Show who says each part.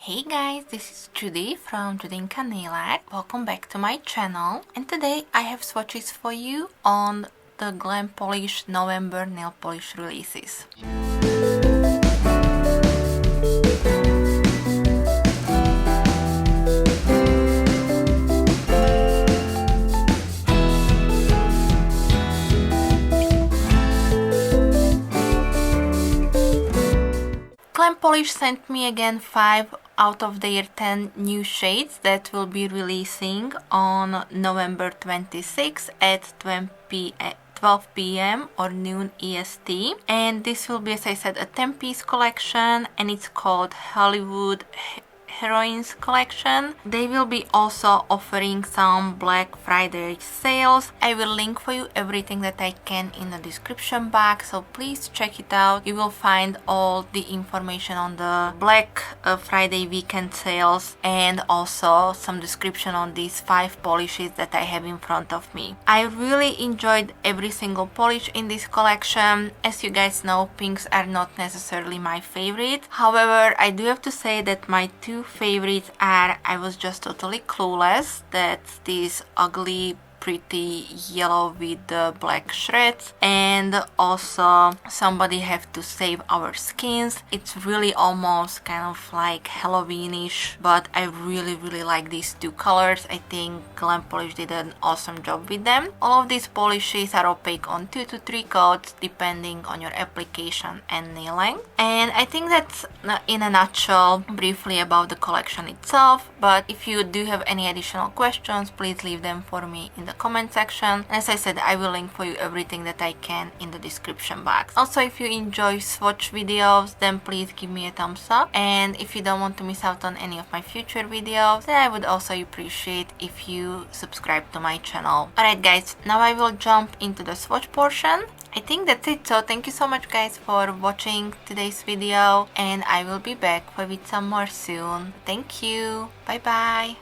Speaker 1: Hey guys, this is Judy from Judinka Nail Art. Welcome back to my channel, and today I have swatches for you on the Glam Polish November nail polish releases. Glam Polish sent me again 5 out of their 10 new shades that will be releasing on November 26th at 12 p.m. or noon EST. And this will be, as I said, a 10-piece collection, and it's called Hollywood Heroines Collection. They will be also offering some Black Friday sales. I will link for you everything that I can in the description box, so please check it out. You will find all the information on the Black Friday weekend sales and also some description on these 5 polishes that I have in front of me. I really enjoyed every single polish in this collection. As you guys know, pinks are not necessarily my favorite. However, I do have to say that my two favorites are I Was Just Totally Clueless, that's this ugly pretty yellow with the black shreds, and also Somebody Have to Save Our Skins. It's really almost kind of like Halloweenish, but I really like these two colors. I think Glam Polish did an awesome job with them. All of these polishes are opaque on 2 to 3 coats depending on your application and nail length. And I think that's in a nutshell briefly about the collection itself, but if you do have any additional questions, please leave them for me in the comment section. As I said, I will link for you everything that I can in the description box. Also, if you enjoy swatch videos, then please give me a thumbs up, and if you don't want to miss out on any of my future videos, then I would also appreciate if you subscribe to my channel. Alright guys, now I will jump into the swatch portion. I think that's it, so thank you so much guys for watching today's video, and I will be back with some more soon. Thank you, bye bye.